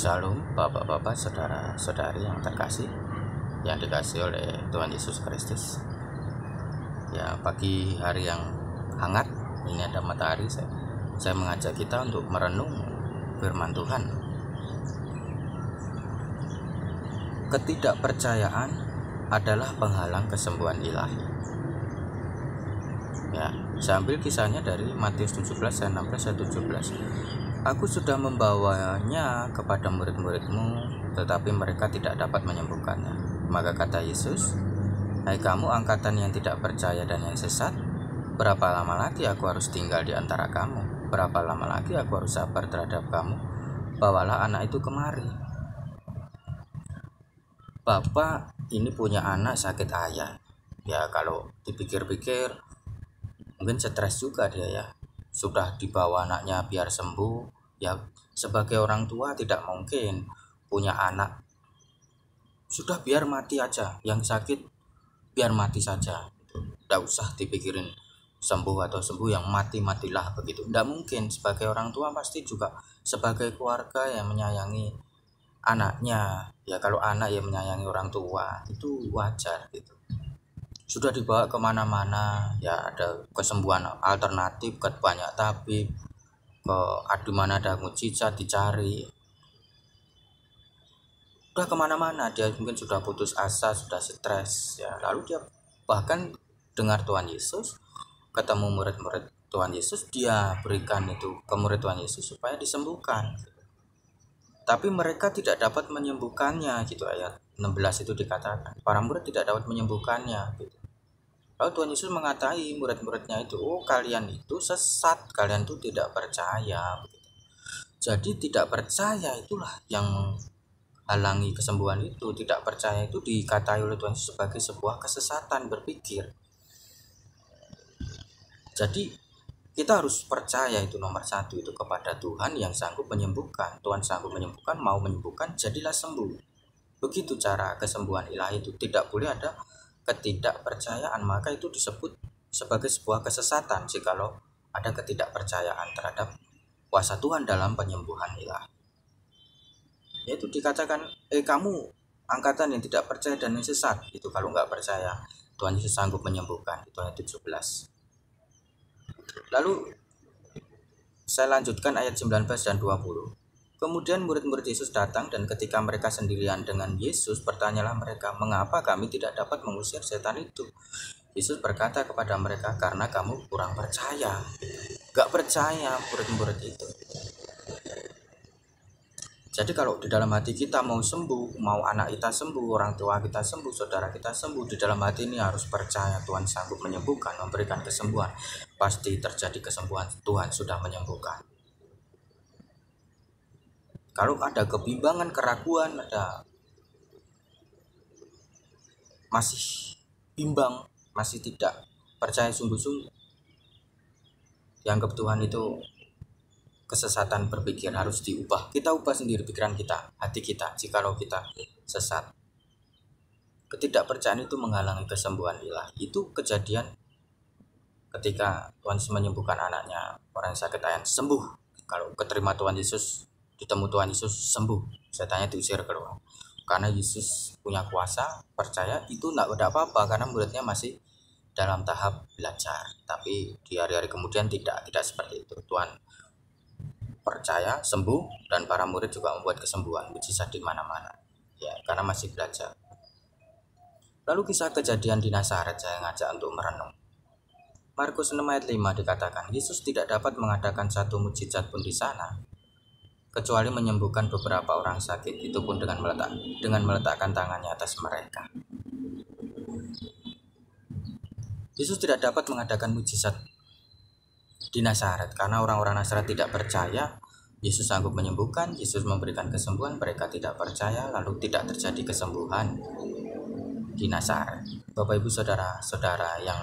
Shalom Bapak-bapak, saudara-saudari yang terkasih, yang dikasih oleh Tuhan Yesus Kristus. Ya, pagi hari yang hangat, ini ada matahari, saya mengajak kita untuk merenung firman Tuhan. Ketidakpercayaan adalah penghalang kesembuhan ilahi. Ya, saya ambil kisahnya dari Matius 17 ayat 16 17. Aku sudah membawanya kepada murid-muridmu, tetapi mereka tidak dapat menyembuhkannya. Maka kata Yesus, hai kamu angkatan yang tidak percaya dan yang sesat, berapa lama lagi aku harus tinggal di antara kamu? Berapa lama lagi aku harus sabar terhadap kamu? Bawalah anak itu kemari. Bapak ini punya anak sakit ayah. Ya, kalau dipikir-pikir mungkin stres juga dia ya. Sudah dibawa anaknya biar sembuh. Ya, sebagai orang tua tidak mungkin punya anak sudah biar mati aja, yang sakit biar mati saja, tidak usah dipikirin sembuh atau sembuh, yang matilah begitu. Tidak mungkin. Sebagai orang tua pasti juga sebagai keluarga yang menyayangi anaknya. Ya, kalau anak yang menyayangi orang tua itu wajar gitu. Sudah dibawa kemana-mana, ya ada kesembuhan alternatif, ke banyak tabib, ke di mana ada mujizat dicari. Udah kemana-mana, dia mungkin sudah putus asa, sudah stres, ya. Lalu dia bahkan dengar Tuhan Yesus, ketemu murid-murid Tuhan Yesus, dia berikan itu ke murid Tuhan Yesus supaya disembuhkan. Tapi mereka tidak dapat menyembuhkannya, gitu. Ayat 16 itu dikatakan, para murid tidak dapat menyembuhkannya, gitu. Lalu Tuhan Yesus mengatai murid-muridnya itu, oh kalian itu sesat, kalian itu tidak percaya. Jadi tidak percaya itulah yang halangi kesembuhan itu. Tidak percaya itu dikatai oleh Tuhan Yesus sebagai sebuah kesesatan berpikir. Jadi kita harus percaya itu nomor satu, itu kepada Tuhan yang sanggup menyembuhkan. Tuhan sanggup menyembuhkan, mau menyembuhkan, jadilah sembuh. Begitu cara kesembuhan ilahi itu. Tidak boleh ada ketidakpercayaan, maka itu disebut sebagai sebuah kesesatan jikalau ada ketidakpercayaan terhadap kuasa Tuhan dalam penyembuhan ilahi. Yaitu dikatakan, kamu angkatan yang tidak percaya dan yang sesat. Itu kalau nggak percaya Tuhan Yesus sanggup menyembuhkan. Itu ayat 17. Lalu saya lanjutkan ayat 19 dan 20. Kemudian murid-murid Yesus datang, dan ketika mereka sendirian dengan Yesus, bertanyalah mereka, mengapa kami tidak dapat mengusir setan itu? Yesus berkata kepada mereka, karena kamu kurang percaya. Gak percaya murid-murid itu. Jadi kalau di dalam hati kita mau sembuh, mau anak kita sembuh, orang tua kita sembuh, saudara kita sembuh, di dalam hati ini harus percaya Tuhan sanggup menyembuhkan, memberikan kesembuhan. Pasti terjadi kesembuhan, Tuhan sudah menyembuhkan. Kalau ada kebimbangan, keraguan, ada masih bimbang, masih tidak percaya sungguh-sungguh, dianggap Tuhan itu kesesatan berpikir, harus diubah. Kita ubah sendiri pikiran kita, hati kita, jikalau kita sesat. Ketidakpercayaan itu menghalangi kesembuhan ilahi. Itu kejadian ketika Tuhan Yesus menyembuhkan anaknya, orang yang sakit ayah sembuh. Kalau keterima Tuhan Yesus, ditemu Tuhan Yesus, sembuh. Setannya diusir keluar. Karena Yesus punya kuasa, percaya, itu enggak ada apa-apa, karena muridnya masih dalam tahap belajar. Tapi di hari-hari kemudian tidak seperti itu. Tuhan percaya, sembuh, dan para murid juga membuat kesembuhan, mujizat di mana-mana. Ya, karena masih belajar. Lalu kisah kejadian di Nazaret saya ngajak untuk merenung. Markus 6 ayat 5 dikatakan, Yesus tidak dapat mengadakan satu mujizat pun di sana, kecuali menyembuhkan beberapa orang sakit, itu pun dengan meletakkan tangannya atas mereka. Yesus tidak dapat mengadakan mujizat di Nazaret karena orang-orang Nazaret tidak percaya. Yesus sanggup menyembuhkan, Yesus memberikan kesembuhan, mereka tidak percaya, lalu tidak terjadi kesembuhan di Nazaret. Bapak Ibu saudara-saudara yang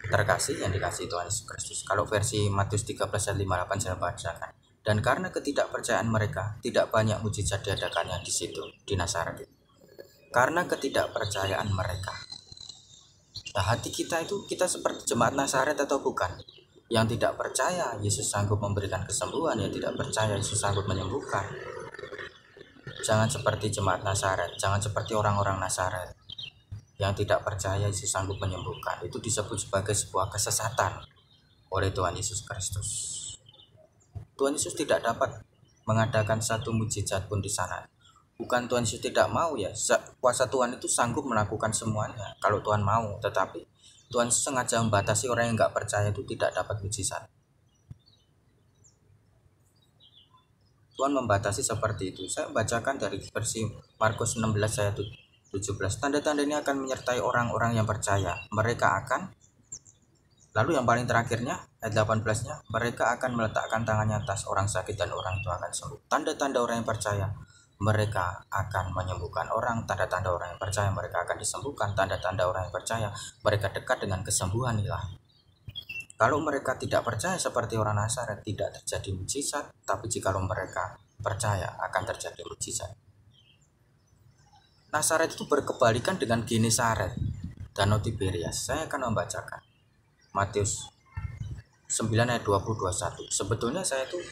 terkasih, yang dikasihi Tuhan Yesus Kristus, kalau versi Matius 13 ayat 58 saya bacakan. Dan karena ketidakpercayaan mereka, tidak banyak mujizat diadakannya di situ, di Nazaret. Karena ketidakpercayaan mereka. Nah, hati kita itu, kita seperti jemaat Nazaret atau bukan? Yang tidak percaya Yesus sanggup memberikan kesembuhan, yang tidak percaya Yesus sanggup menyembuhkan. Jangan seperti jemaat Nazaret, jangan seperti orang-orang Nazaret yang tidak percaya Yesus sanggup menyembuhkan. Itu disebut sebagai sebuah kesesatan oleh Tuhan Yesus Kristus. Tuhan Yesus tidak dapat mengadakan satu mujizat pun di sana. Bukan Tuhan Yesus tidak mau ya, kuasa Tuhan itu sanggup melakukan semuanya kalau Tuhan mau, tetapi Tuhan sengaja membatasi orang yang nggak percaya itu tidak dapat mujizat. Tuhan membatasi seperti itu. Saya bacakan dari versi Markus 16 ayat 17. Tanda-tanda ini akan menyertai orang-orang yang percaya. Mereka akan, lalu yang paling terakhirnya ayat 18-nya, mereka akan meletakkan tangannya atas orang sakit dan orang itu akan sembuh. Tanda-tanda orang yang percaya, mereka akan menyembuhkan orang. Tanda-tanda orang yang percaya, mereka akan disembuhkan. Tanda-tanda orang yang percaya, mereka dekat dengan kesembuhan ilahi. Kalau mereka tidak percaya seperti orang Nazaret, tidak terjadi mujizat. Tapi jika mereka percaya, akan terjadi mujizat. Nazaret itu berkebalikan dengan Genesaret, Danau Tiberias. Saya akan membacakan Matius 9 ayat 20-21. Sebetulnya saya tuh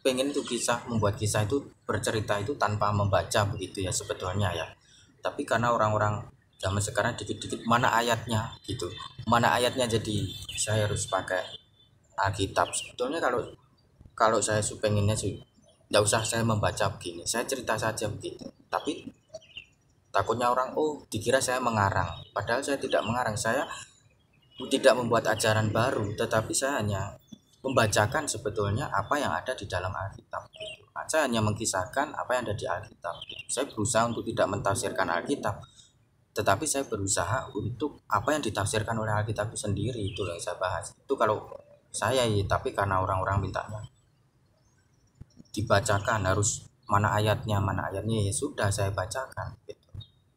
pengen itu membuat kisah itu bercerita itu tanpa membaca begitu ya sebetulnya ya. Tapi karena orang-orang zaman sekarang dikit-dikit mana ayatnya gitu, mana ayatnya, jadi saya harus pakai Alkitab. Sebetulnya kalau saya pengennya sih nggak usah saya membaca begini, saya cerita saja begitu. Tapi takutnya orang dikira saya mengarang, padahal saya tidak mengarang. Saya tidak membuat ajaran baru, tetapi saya hanya membacakan sebetulnya apa yang ada di dalam Alkitab. Saya hanya mengisahkan apa yang ada di Alkitab. Saya berusaha untuk tidak mentafsirkan Alkitab, tetapi saya berusaha untuk apa yang ditafsirkan oleh Alkitab itu sendiri. Itu yang saya bahas. Itu kalau saya ya, tapi karena orang-orang mintanya dibacakan harus mana ayatnya ya sudah saya bacakan gitu.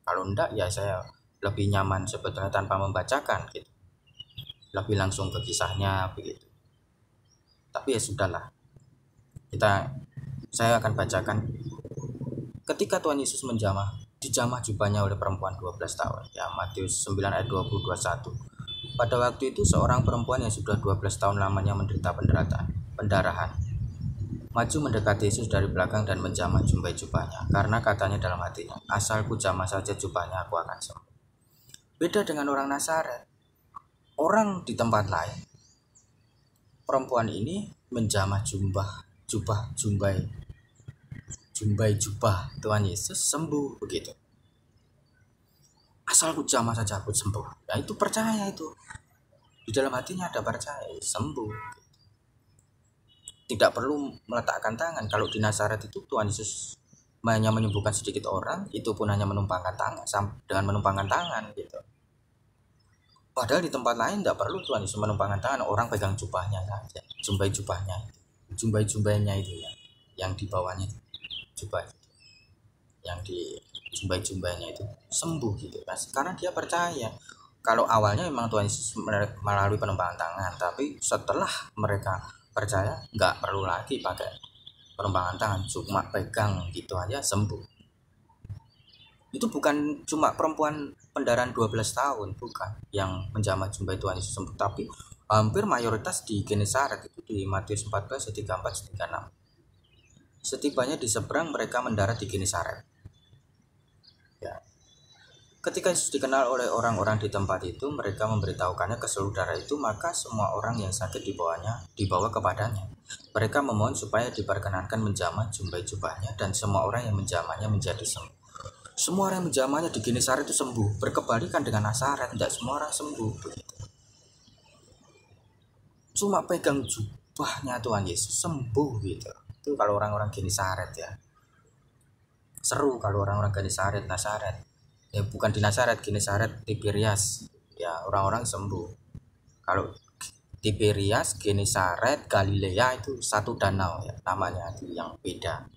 Kalau enggak ya saya lebih nyaman sebetulnya tanpa membacakan gitu, lebih langsung ke kisahnya begitu. Tapi ya sudahlah, saya akan bacakan. Ketika Tuhan Yesus dijamah jubahnya oleh perempuan 12 tahun ya, Matius 9 ayat 20-21. Pada waktu itu seorang perempuan yang sudah 12 tahun lamanya menderita pendarahan maju mendekati Yesus dari belakang dan menjamah jubahnya, karena katanya dalam hatinya, asal ku jamah saja jubahnya aku akan sembuh. Beda dengan orang Nazaret, orang di tempat lain, perempuan ini menjamah jubah Tuhan Yesus, sembuh begitu. Asal ku jamah saja aku sembuh. Ya itu percaya, itu di dalam hatinya ada percaya, sembuh. Tidak perlu meletakkan tangan. Kalau di Nazaret itu Tuhan Yesus hanya menyembuhkan sedikit orang, itu pun hanya menumpangkan tangan, dengan menumpangkan tangan gitu. Padahal di tempat lain tidak perlu Tuhan Yesus menumpangkan tangan, orang pegang jubahnya saja, jubahnya itu ya, yang di bawahnya jubah, yang di jubahnya itu sembuh gitu kan. Karena dia percaya. Kalau awalnya memang Tuhan Yesus melalui penumpangan tangan, tapi setelah mereka percaya nggak perlu lagi pakai penumpangan tangan, cuma pegang gitu aja sembuh. Itu bukan cuma perempuan pendarahan 12 tahun, bukan, yang menjamah jubah Tuhan Yesus sembuh, tapi hampir mayoritas di Genesaret itu di Matius 14 ayat 34-36. Setibanya di seberang mereka mendarat di Genesaret. Ya. Ketika Yesus dikenal oleh orang-orang di tempat itu, mereka memberitahukannya ke seluruh daerah itu, maka semua orang yang sakit dibawa kepadanya. Mereka memohon supaya diperkenankan menjamah jubahnya, dan semua orang yang menjamahnya menjadi sembuh. Semua orang yang menjamahnya di Genesaret itu sembuh. Berkebalikan dengan Nazaret, tidak semua orang sembuh begitu. Cuma pegang jubahnya Tuhan Yesus sembuh gitu. Itu kalau orang-orang Genesaret ya. Seru kalau orang-orang Genesaret, Nazaret. Ya bukan di Nazaret, Genesaret, Tiberias. Ya orang-orang sembuh. Kalau Tiberias, Genesaret, Galilea itu satu danau ya, namanya itu yang beda.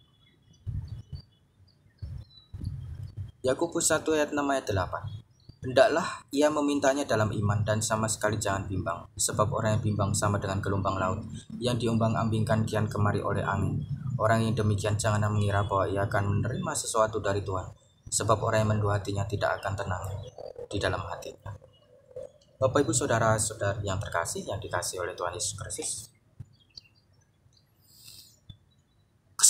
Yakobus 1 ayat 6 ayat 8. Hendaklah ia memintanya dalam iman dan sama sekali jangan bimbang, sebab orang yang bimbang sama dengan gelombang laut yang diombang-ambingkan kian kemari oleh angin. Orang yang demikian janganlah mengira bahwa ia akan menerima sesuatu dari Tuhan, sebab orang yang menduh hatinya tidak akan tenang di dalam hatinya. Bapak Ibu saudara-saudari yang terkasih, yang dikasihi oleh Tuhan Yesus Kristus,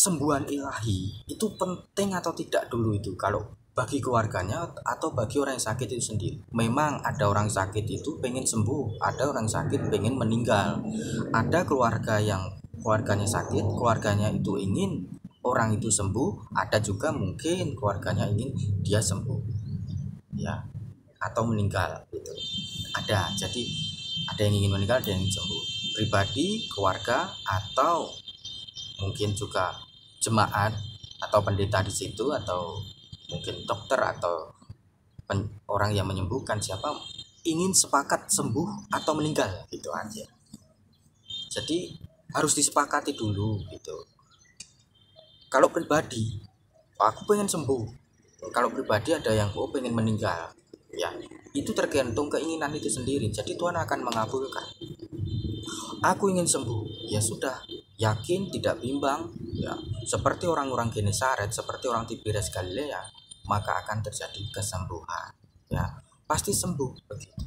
kesembuhan ilahi itu penting atau tidak dulu itu kalau bagi keluarganya atau bagi orang yang sakit itu sendiri. Memang ada orang sakit itu pengen sembuh, ada orang sakit pengen meninggal, ada keluarga yang keluarganya sakit, keluarganya itu ingin orang itu sembuh, ada juga mungkin keluarganya ingin dia sembuh ya atau meninggal gitu. Ada, jadi ada yang ingin meninggal, ada yang ingin sembuh, pribadi, keluarga, atau mungkin juga jemaat atau pendeta di situ, atau mungkin dokter atau orang yang menyembuhkan, siapa ingin sepakat sembuh atau meninggal gitu aja. Jadi harus disepakati dulu gitu. Kalau pribadi aku pengen sembuh, kalau pribadi ada yang pengen meninggal ya, itu tergantung keinginan itu sendiri. Jadi Tuhan akan mengabulkan. Aku ingin sembuh, ya sudah, yakin, tidak bimbang ya, seperti orang-orang Genesaret, seperti orang Tiberias Galilea, maka akan terjadi kesembuhan ya, pasti sembuh begitu.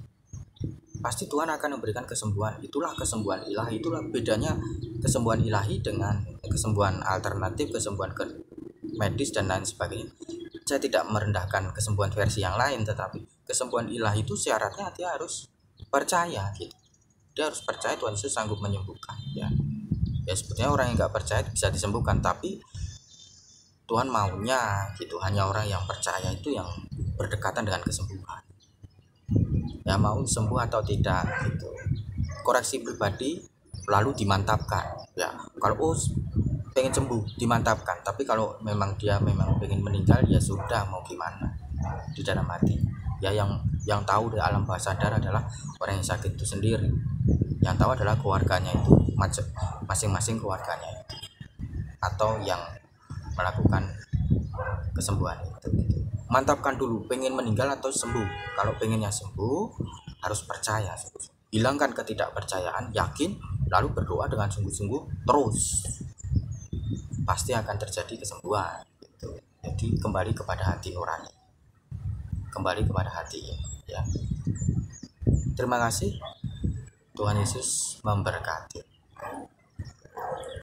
Pasti Tuhan akan memberikan kesembuhan. Itulah kesembuhan ilahi. Itulah bedanya kesembuhan ilahi dengan kesembuhan alternatif, kesembuhan medis dan lain sebagainya. Saya tidak merendahkan kesembuhan versi yang lain, tetapi kesembuhan ilahi itu syaratnya dia harus percaya gitu. Dia harus percaya Tuhan Yesus sanggup menyembuhkan ya. Ya sebetulnya orang yang nggak percaya bisa disembuhkan, tapi Tuhan maunya gitu hanya orang yang percaya itu yang berdekatan dengan kesembuhan ya, mau sembuh atau tidak gitu. Koreksi pribadi lalu dimantapkan ya. Kalau pengen sembuh dimantapkan, tapi kalau memang dia memang pengen meninggal ya sudah, mau gimana di dalam hati ya. Yang tahu di alam bawah sadar adalah orang yang sakit itu sendiri, yang tahu adalah keluarganya itu, masing-masing keluarganya itu, atau yang melakukan kesembuhan itu gitu. Mantapkan dulu pengen meninggal atau sembuh. Kalau pengennya sembuh harus percaya, hilangkan ketidakpercayaan, yakin, lalu berdoa dengan sungguh-sungguh terus, pasti akan terjadi kesembuhan gitu. Jadi kembali kepada hati nurani, kembali kepada hati ya. Terima kasih. Tuhan Yesus memberkati.